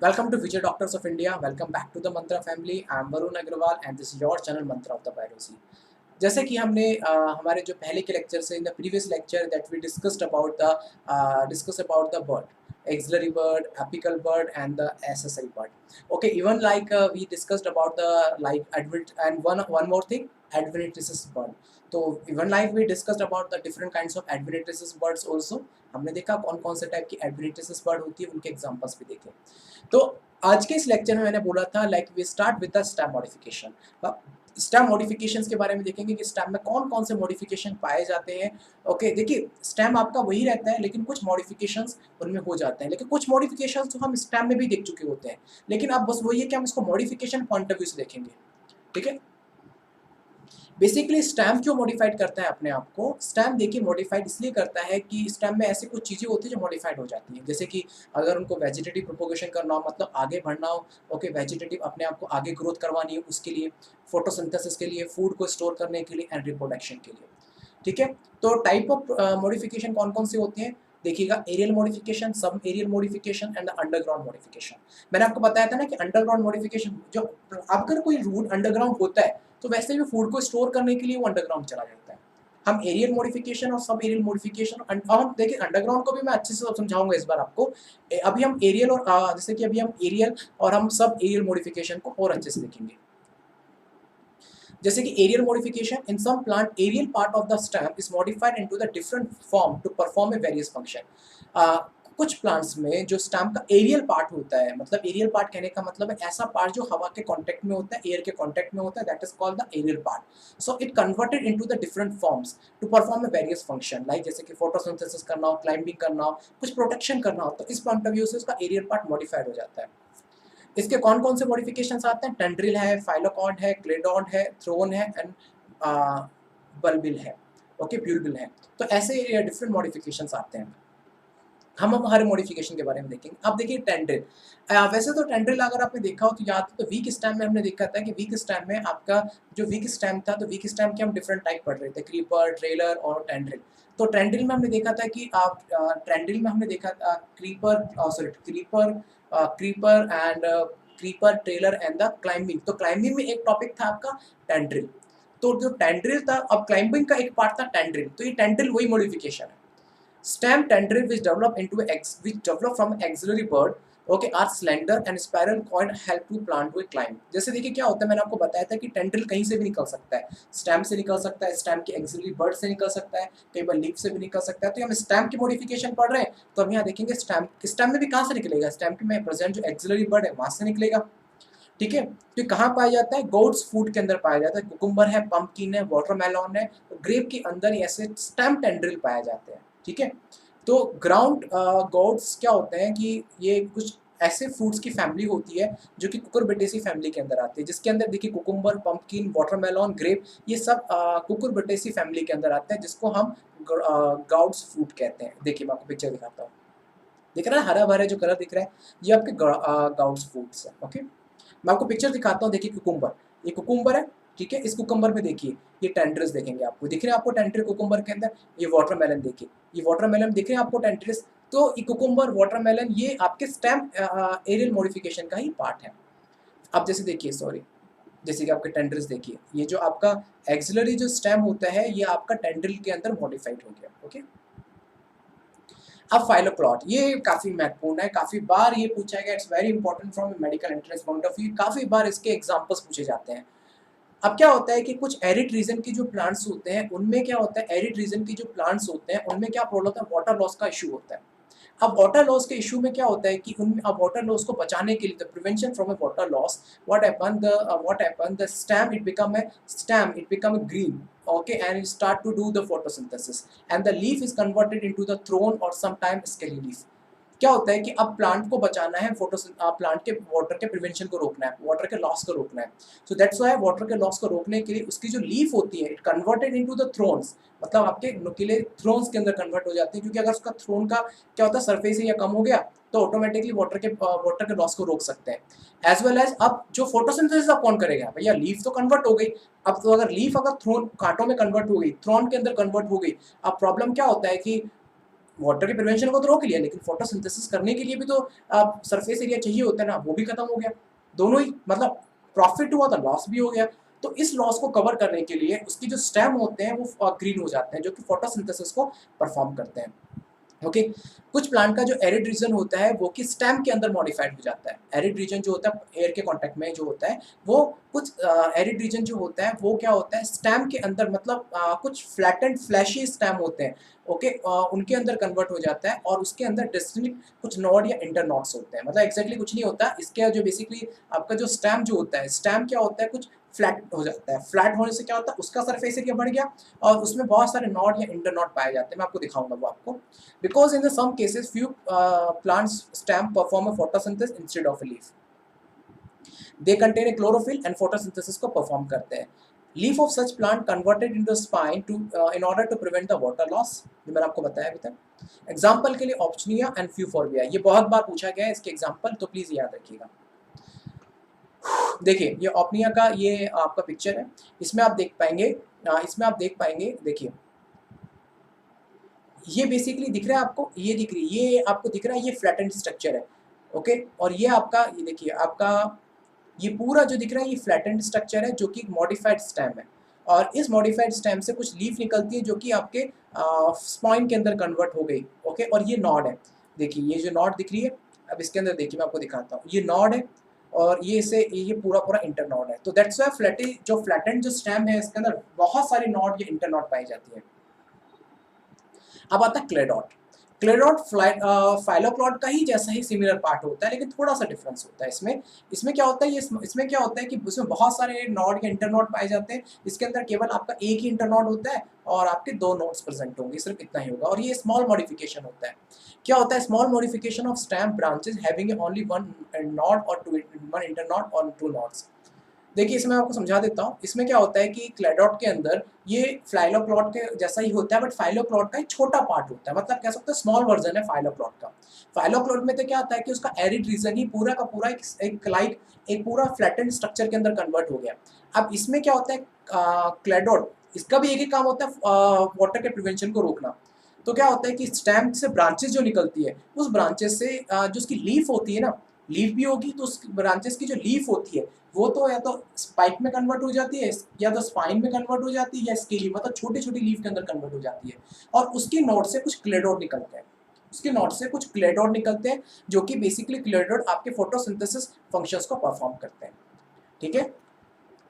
Welcome to Future Doctors of India. Welcome back to the Mantra family. I am Varun Agrawal and this is your channel Mantra of the Biology. जैसे कि हमने हमारे जो पहले के lecture से in the previous lecture that we discuss about the bud axillary bud apical bud and the accessory bud okay even like we discussed about the like advent and one more thing adventitious bud तो even like we discussed about the different kinds of adventitious buds also हमने देखा कौन कौन से type की एडवेंटिसिस bird होती है उनके एग्जांपल्स भी देखे तो आज के इस लेक्चर में मैंने बोला था like we start with the stem modification stem modifications के बारे में देखेंगे कि स्टेम में कौन कौन से मॉडिफिकेशन पाए जाते हैं ओके देखिए स्टेम आपका वही रहता है लेकिन कुछ मॉडिफिकेशंस उनमें हो जाते हैं लेकिन कुछ मॉडिफिकेशंस तो हम स्टेम में भी देख चुके होते हैं लेकिन अब बस वही है कि हम इसको मॉडिफिकेशन पॉइंट ऑफ व्यू से देखेंगे ठीक है बेसिकली स्टैम क्यों मॉडिफाइड करता है अपने आप को स्टैम देखिए मॉडिफाइड इसलिए करता है कि स्टैम में ऐसी कुछ चीज़ें होती है जो मॉडिफाइड हो जाती हैं जैसे कि अगर उनको वेजिटेटिव प्रोपोगेशन करना हो मतलब आगे बढ़ना हो ओके वेजिटेटिव अपने आप को आगे ग्रोथ करवानी हो उसके लिए फोटोसिंथेसिस के लिए फूड को स्टोर करने के लिए एंड रिप्रोडक्शन के लिए ठीक है तो टाइप ऑफ मॉडिफिकेशन कौन कौन से होते हैं देखिएगा एरियल मॉडिफिकेशन सब aerial modification and underground modification मैंने आपको बताया था ना कि अंडरग्राउंड मॉडिफिकेशन जो अगर कोई रूट अंडरग्राउंड होता है तो वैसे भी फूड को स्टोर करने के लिए वो अंडरग्राउंड चला जाता है हम एरियल मॉडिफिकेशन और सब एरियल मॉडिफिकेशन हम देखिए अंडरग्राउंड को भी मैं अच्छे से समझाऊंगा इस बार आपको अभी हम एरियल और जैसे कि अभी हम एरियल और हम सब एरियल मॉडिफिकेशन को और अच्छे से देखेंगे जैसे कि aerial modification in some plant aerial part of the stem is modified into the different form to perform a various function कुछ प्लांट्स में जो स्टेम का एरियल पार्ट होता है मतलब एरियल पार्ट कहने का मतलब है ऐसा पार्ट जो हवा के कांटेक्ट में होता है एयर के कांटेक्ट में होता है that is called the aerial part so it converted into the different forms to perform a various function like जैसे कि फोटोसिंथेसिस करना हो क्लाइंबिंग करना हो कुछ प्रोटेक्शन करना हो तो इस पॉइंट ऑफ व्यू से उसका एरियल पार्ट मॉडिफाइड हो जाता है इसके कौन कौन से मॉडिफिकेशंस आते हैं टेंड्रिल है फाइलोकॉड है क्लेडॉन है थ्रोन है एंड बल्बिल है ओके प्यूलबिल है तो ऐसे डिफरेंट मॉडिफिकेशंस आते हैं हम हर मॉडिफिकेशन के बारे में देखेंगे अब देखिए टेंड्रिल वैसे तो टेंड्रिल अगर आपने देखा हो तो याद तो वीक स्टेम में हमने देखा था कि वीक स्टेम में आपका जो वीक स्टेम था तो वीक स्टेम के हम डिफरेंट टाइप पढ़ रहे थे क्रीपर ट्रेलर और टेंड्रिल तो टेंड्रिल में हमने देखा था कि आप टेंड्रिल में हमने देखा था creeper and creeper trailer and the climbing तो क्लाइंबिंग में एक टॉपिक था आपका टेंड्रिल तो जो टेंड्रिल था अब क्लाइंबिंग का एक पार्ट था टेंड्रिल तो ये टेंड्रिल वही मॉडिफिकेशन है Stem tendril which develop from axillary bird okay are slender and spiral coiled help to plant to climb जैसे देखिए क्या होता है मैंने आपको बताया था कि टेंड्रिल कहीं से भी निकल सकता है स्टेम से निकल सकता है स्टेम के एक्सिलरी बर्ड से निकल सकता है कई बार लीफ से भी निकल सकता है तो हम स्टेम की मॉडिफिकेशन पढ़ रहे हैं तो हम यहाँ देखेंगे स्टेम में भी कहाँ से निकलेगा स्टेम के में प्रेजेंट जो एक्सिलरी बर्ड है वहां से निकलेगा ठीक है तो कहाँ पाया जाता है गोट्स फूड के अंदर पाया जाता है कुकुम्बर है पंपकिन है वाटरमेलन है ग्रेप के अंदर ऐसे स्टेम टेंड्रिल पाए जाते हैं ठीक है तो ग्राउंड गोट्स क्या होते हैं कि ये कुछ ऐसे फ्रूट्स की फैमिली होती है जो कि कुकुरबिटेसी फैमिली के अंदर आते हैं जिसके अंदर देखिए कुकुम्बर पंपकिन वाटरमेलन ग्रेप ये सब कुकुरबिटेसी फैमिली के अंदर आते हैं जिसको हम गाउट्स फ्रूट कहते हैं देखिए मैं आपको पिक्चर दिखाता हूँ दिख रहा है हरा भरा जो कलर दिख रहा है ये आपके गाउट्स फ्रूट्स है ओके मैं आपको पिक्चर दिखाता हूँ देखिए कुकुम्बर ये कुकुम्बर है ठीक है इस कुकुम्बर में देखिए ये टेंट्रिस देखेंगे आपको दिख रहे हैं आपको टेंट्रिस कुकुम्बर के अंदर ये वाटरमेलन देखिए ये वाटरमेलन दिख रहे हैं आपको टेंट्रिस तो ये कुकुम्बर वाटरमेलन ये आपके स्टेम एरियल मॉडिफिकेशन का ही पार्ट है अब जैसे देखिए सॉरी जैसे कि आपके टेंड्रिल्स देखिए ये जो आपका एक्सिलरी जो स्टेम होता है ये आपका टेंड्रिल के अंदर मॉडिफाइड हो गया ओके अब फाइलोक्लॉट ये काफी महत्वपूर्ण है काफी बार ये पूछा गया it's very important from medical interest point of view काफी बार इसके एग्जांपल्स पूछे जाते हैं अब क्या होता है कि कुछ एरिड रीजन की जो प्लांट्स होते हैं उनमें क्या होता है एरिड रीजन की जो प्लांट्स होते हैं उनमें क्या प्रॉब्लम होता है वाटर लॉस का इशू होता है अब वाटर लॉस के इशू में क्या होता है कि उनमें अब वाटर लॉस को बचाने के लिए the prevention from A water loss what happen the stem it become green okay and it start to do the photosynthesis and the leaf is converted into the throne or sometimes scaly leaf क्या होता है कि अब plant को बचाना है plant के water के प्रिवेंशन को रोकना है वाटर के लॉस को रोकना है सो दैट्स व्हाई वाटर के लॉस को रोकने के लिए उसकी जो लीफ होती है it converted into the thrones मतलब आपके नुकीले थ्रोन्स के अंदर कन्वर्ट हो जाती है क्योंकि अगर उसका थ्रोन का क्या होता है सरफेस एरिया कम हो गया तो ऑटोमेटिकली वाटर के लॉस को रोक सकते हैं एज वेल एज अब जो फोटोसिंथेसिस अब कौन करेगा भैया लीफ तो कन्वर्ट हो गई अब तो अगर थ्रोन कांटों में कन्वर्ट हो गई थ्रोन के अंदर कन्वर्ट हो गई अब प्रॉब्लम क्या होता है कि वाटर के प्रिवेंशन को तो रोक लिया, लेकिन फोटोसिंथेसिस करने के लिए भी तो सरफेस एरिया चाहिए होता है ना, वो भी खत्म हो गया। दोनों ही मतलब प्रॉफिट हुआ था, लॉस भी हो गया। तो इस लॉस को कवर करने के लिए उसकी जो स्टेम होते हैं वो ग्रीन हो जाते हैं, जो कि फोटोसिंथेसिस को परफॉर्म करते हैं। ओके कुछ प्लांट का जो एरिड रीजन होता है वो कि स्टेम के अंदर मॉडिफाइड हो जाता है। एरिड रीजन जो होता है एयर के कांटेक्ट में जो होता है वो कुछ एरिड रीजन जो होता है वो क्या होता है स्टेम के अंदर मतलब कुछ फ्लैटेंड फ्लैशी स्टेम होते हैं। ओके उनके अंदर कन्वर्ट हो जाता है और उसके अंदर डिस्टिंक्ट कुछ नोड या इंटर नोड्स होते हैं। मतलब एग्जैक्टली कुछ नहीं होता इसके जो बेसिकली आपका जो स्टेम जो होता है स्टेम क्या होता है कुछ फ्लैट हो जाता है। फ्लैट होने से क्या होता है उसका सरफेस एरिया बढ़ गया और उसमें बहुत सारे नोड या इंटर नोड पाए जाते हैं। मैं आपको दिखाऊंगा वो आपको। Because in the some cases few plants stem perform a photosynthesis instead of a leaf. They contain a chlorophyll and photosynthesis को perform करते हैं। Leaf of such plant converted into spine to in order to prevent the water loss. ये मैंने आपको बताया अभी तक। Example के लिए ऑप्शनिया एंड फ्यूफोर्बिया, ये बहुत बार पूछा गया है इसके एग्जाम्पल, तो प्लीज याद रखिएगा। देखिए ये ऑप्निया का ये आपका पिक्चर है, इसमें आप देख पाएंगे देखिए ये बेसिकली दिख रहा है आपको, ये दिख रही है, ये आपको दिख रहा है, ये फ्लैटेंड स्ट्रक्चर है। ओके और ये आपका ये देखिए आपका ये पूरा जो दिख रहा है ये फ्लैटेंड स्ट्रक्चर है जो कि मॉडिफाइड स्टेम है। और इस मॉडिफाइड स्टेम से कुछ लीफ निकलती है जो कि आपके स्पाइन के अंदर कन्वर्ट हो गई। ओके और ये नॉड है, देखिए ये जो नॉड दिख रही है, अब इसके अंदर देखिए मैं आपको दिखाता हूँ, ये नॉड है और ये पूरा पूरा इंटर नॉड है। तो दैट्स वाई फ्लैटेंड जो स्टेम है इसके अंदर बहुत सारी नॉड या इंटर नॉड पाई जाती है। अब आता है क्लेडॉट। क्लेडॉट फाइलोक्लॉड का ही जैसा ही सिमिलर पार्ट होता है, लेकिन थोड़ा सा डिफरेंस होता है इसमें। इसमें क्या होता है इसमें क्या होता है कि उसमें बहुत सारे नॉड या इंटरनॉड पाए जाते हैं। इसके अंदर केवल आपका एक ही इंटरनॉड होता है और आपके दो नोड्स प्रेजेंट होंगे, सिर्फ इतना ही होगा। और ये स्मॉल मॉडिफिकेशन होता है। क्या होता है small modification of stem branches having only one node और वन इंटरनॉड और टू नॉड्स। देखिए इसमें आपको समझा देता हूँ, इसमें क्या होता है कि क्लेडॉट के अंदर ये फाइलोक्लॉड के जैसा ही होता है, बट फाइलोक्लॉड का एक छोटा पार्ट होता है, मतलब कह सकते हैं स्मॉल वर्जन है फाइलोक्लॉड का। फाइलोक्लॉड में तो क्या होता है कि उसका एरिड रीजन ही पूरा का पूरा एक पूरा फ्लैटेंड स्ट्रक्चर के अंदर कन्वर्ट हो गया। अब इसमें क्या होता है क्लेडॉट, इसका भी एक ही काम होता है वाटर के प्रिवेंशन को रोकना। तो क्या होता है कि स्टेम से ब्रांचेस जो निकलती है उस ब्रांचेस से जो उसकी लीफ होती है ना, लीफ भी होगी तो उस ब्रांचेस की जो लीफ होती है वो तो या तो स्पाइक में कन्वर्ट हो जाती है या तो स्पाइन में कन्वर्ट हो जाती है या स्केली मतलब छोटी छोटी लीफ के अंदर कन्वर्ट हो जाती है। और उसके नोड से कुछ क्लेडोड निकलते हैं, उसके नोड से कुछ क्लेडोड निकलते हैं जो कि बेसिकली क्लेडोड आपके फोटोसिंथेसिस फंक्शंस को परफॉर्म करते हैं। ठीक है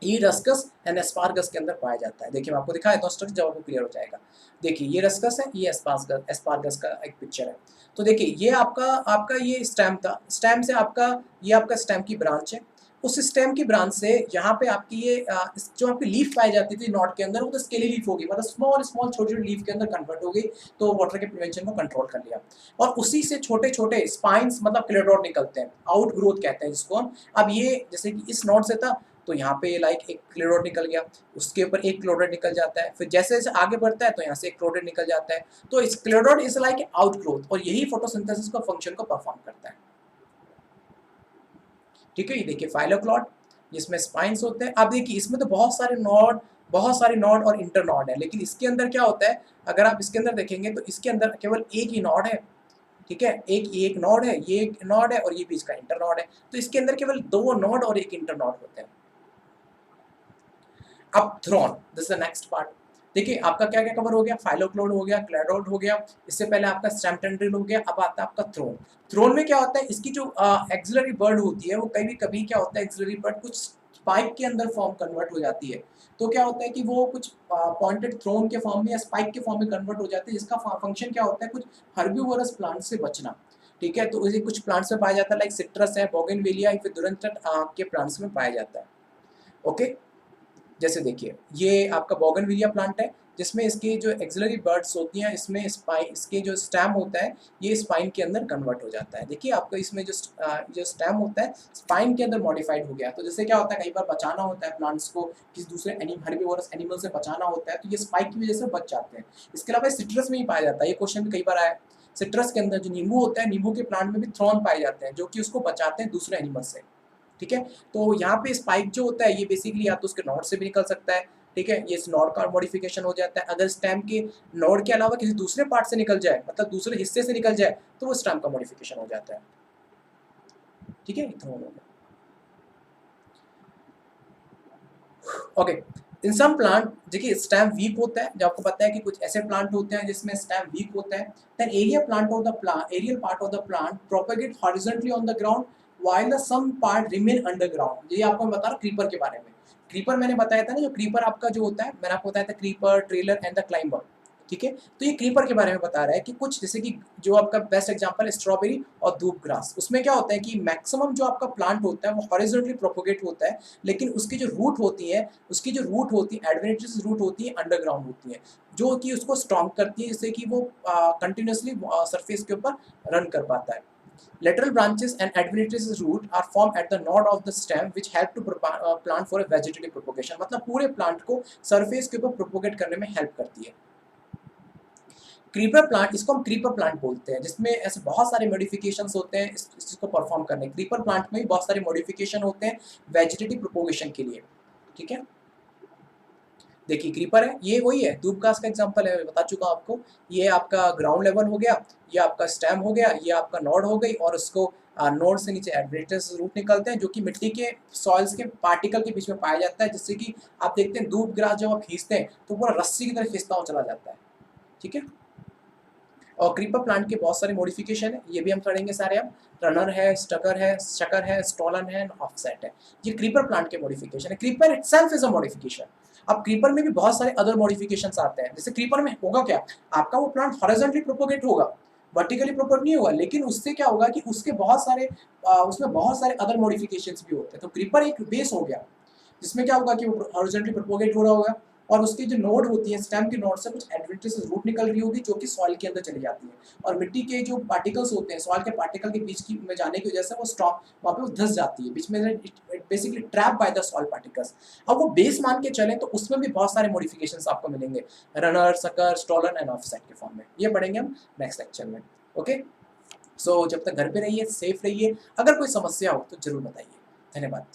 ये रस्कस एंड एस्पार्गस के अंदर पाया जाता है। देखिए मैं आपको दिखाया तो स्ट्रक्चर जब आपको क्लियर हो जाएगा। देखिए ये रस्कस है, ये एस्पार्गस का एक पिक्चर है। तो देखिए ये आपका आपका ये स्टेम था, स्टेम से आपका ये आपका स्टेम की ब्रांच है। उस स्टेम की ब्रांच से यहाँ पे आपकी ये जो आपकी लीफ पाई जाती थी नॉट के अंदर वो तो स्केली लीफ होगी, मतलब स्मॉल स्मॉल छोटी छोटी लीफ के अंदर कन्वर्ट हो गई, तो वाटर के प्रिवेंशन को कंट्रोल कर लिया। और उसी से छोटे छोटे स्पाइंस मतलब क्लेडोड निकलते हैं, आउट ग्रोथ कहते हैं जिसको हम। अब ये जैसे कि इस नोड से था तो यहाँ पे लाइक एक क्लोराइड निकल गया, उसके ऊपर एक क्लोराइड निकल जाता है, फिर जैसे जैसे आगे बढ़ता है तो यहाँ से एक क्लोराइड निकल जाता है। तो इस chloride is like out growth और यही फोटोसिंथेसिस का फंक्शन को परफॉर्म करता है। ठीक है ये देखिए फाइलोक्लॉड जिसमें स्पाइंस होते हैं। अब देखिए इसमें तो बहुत सारे नॉड और इंटर नॉड है, लेकिन इसके अंदर क्या होता है अगर आप इसके अंदर देखेंगे तो इसके अंदर केवल एक ही नॉड है। ठीक है एक नॉड है, ये एक नॉड है और ये बीच का इंटर नॉड है। तो इसके अंदर केवल दो नॉड और एक इंटर नॉड होते हैं। अब thorn, this is the next part. देखिए आपका क्या क्या कवर हो गया, फाइलोक्लोड हो गया, क्लेडोड हो गया, इससे पहले आपका स्टेम टेंड्रिल हो गया, अब आता है आपका थ्रोन। थ्रोन में क्या होता है इसकी जो एक्सिलरी बर्ड होती है वो कभी कभी क्या होता है एक्सिलरी बर्ड कुछ स्पाइक के अंदर फॉर्म कन्वर्ट हो जाती है। तो क्या होता है कि वो कुछ पॉइंटेड थ्रोन के फॉर्म में या स्पाइक के फॉर्म में कन्वर्ट हो जाती है, जिसका फंक्शन क्या होता है कुछ हर्बिवोरस प्लांट से बचना। ठीक है तो इसे कुछ प्लांट्स में पाया जाता है लाइक सिट्रस है, बोगनवेलिया, फिर दुरंतट के प्लांट्स में पाया जाता है। ओके जैसे देखिए ये आपका बोगनविलिया प्लांट है जिसमें इसकी जो एक्सिलरी बर्ड्स होती हैं इसमें स्पाइन इसके जो स्टेम होता है ये स्पाइन के अंदर कन्वर्ट हो जाता है। देखिए आपको इसमें जो स्टेम होता है स्पाइन के अंदर मॉडिफाइड हो गया। तो जैसे क्या होता है कई बार बचाना होता है प्लांट्स को किसी दूसरे हर्बिवोरस एनिमल से बचाना होता है तो ये स्पाइक की वजह से बच जाते हैं। इसके अलावा सिट्रस में ही पाया जाता है, ये क्वेश्चन भी कई बार आया। सिट्रस के अंदर जो नींबू होता है, नींबू के प्लांट में भी थ्रोन पाए जाते हैं जो कि उसको बचाते हैं दूसरे एनिमल से। ठीक है तो यहाँ पे स्पाइक जो होता है ये बेसिकली या तो उसके नॉट से भी निकल सकता है ठीक है, ये इस नोड का मॉडिफिकेशन हो जाता है। अगर स्टेम के नोड के अलावा किसी दूसरे पार्ट से निकल जाए, मतलब दूसरे हिस्से से निकल जाए, तो वो स्टेम का मॉडिफिकेशन हो जाता है। ठीक है, इतना हो गया। ओके, इन सम प्लांट देखिए स्टेम वीक होता है, जब आपको पता है कि कुछ ऐसे प्लांट होते हैं जिसमें स्टेम वीक होता है, then aerial part of the plant propagate horizontally on the ground while the some part remain underground. ये आपको मैं बता रहा हूँ क्रीपर के बारे में। क्रीपर मैंने बताया था ना, जो क्रीपर आपका जो होता है, मैंने आपको बताया था creeper, trailer and the climber. ठीक है, तो ये क्रीपर के बारे में बता रहा है कि कुछ जैसे कि जो आपका बेस्ट एग्जांपल है स्ट्रॉबेरी और धूप ग्रास। उसमें क्या होता है कि मैक्सिमम जो आपका प्लांट होता है वो हॉरिजॉन्टली प्रोपोगेट होता है, लेकिन उसकी जो रूट होती है, एडवेंटिशियस रूट होती है, अंडरग्राउंड होती है, जो कि उसको स्ट्रॉन्ग करती है, जिससे कि वो कंटिन्यूअसली सरफेस के ऊपर रन कर पाता है। Lateral branches and adventitious root are formed at the node of the stem which help to plant for a vegetative propagation। मतलब पूरे प्लांट को सरफेस के ऊपर प्रोपोगेट करने में हेल्प करती है। क्रीपर प्लांट, इसको हम क्रीपर प्लांट बोलते हैं, जिसमें ऐसे बहुत सारे मॉडिफिकेशंस होते हैं इस चीज़ को परफॉर्म करने। क्रीपर प्लांट में भी बहुत सारे मॉडिफिकेशन होते हैं वेजिटेटिव प्रोपोगेशन के लिए। ठीक है, देखिए क्रीपर है, ये वही है, धूप घास का एग्जांपल है, मैं बता चुका हूं आपको। ये आपका ग्राउंड लेवल हो गया, ये आपका स्टेम हो गया, ये आपका नोड हो गई, और उसको नोड से नीचे एडवेंटिशियस रूट निकलते हैं, जो कि मिट्टी के सॉइल्स के पार्टिकल के बीच में पाया जाता है, जिससे कि आप देखते हैं धूप ग्रास जब आप खींचते हैं तो पूरा रस्सी की तरह खींचता हुआ चला जाता है। ठीक है, और क्रीपर प्लांट के बहुत सारे मॉडिफिकेशन है, ये भी हम पढ़ेंगे सारे। अब रनर है, स्टकर है, शकर है, स्टॉलन है, ऑफसेट है, ये क्रीपर प्लांट के मॉडिफिकेशन है। Creeper itself is a modification. अब क्रीपर में भी बहुत सारे अदर मॉडिफिकेशंस आते हैं। जैसे क्रीपर में होगा क्या, आपका वो प्लांट हॉरिजॉन्टली प्रोपोगेट होगा, वर्टिकली प्रोपोगेट नहीं होगा, लेकिन उससे क्या होगा कि उसके बहुत सारे उसमें बहुत सारे अदर मॉडिफिकेशंस भी होते हैं। तो क्रीपर एक बेस हो गया, जिसमें क्या होगा कि वो हॉरिजॉन्टली प्रोपोगेट हो रहा होगा, और उसकी जो नोड होती है, स्टेम की नोड से कुछ एडवेंटिशियस रूट निकल रही होगी, जो कि सॉइल के अंदर चली जाती है, और मिट्टी के जो पार्टिकल्स होते हैं, सॉइल के पार्टिकल के बीच की में जाने की वजह से वो स्टॉप वहाँ पे वो धंस जाती है बीच में, basically trap by the soil particles. अब वो बेस मान के चलें तो उसमें भी बहुत सारे मॉडिफिकेशंस आपको मिलेंगे, runner, sucker, stolen and offset के फॉर्म में। ये पढ़ेंगे हम नेक्स्ट लेक्चर में। ओके, सो जब तक घर पे रहिए, सेफ रहिए, अगर कोई समस्या हो तो जरूर बताइए। धन्यवाद।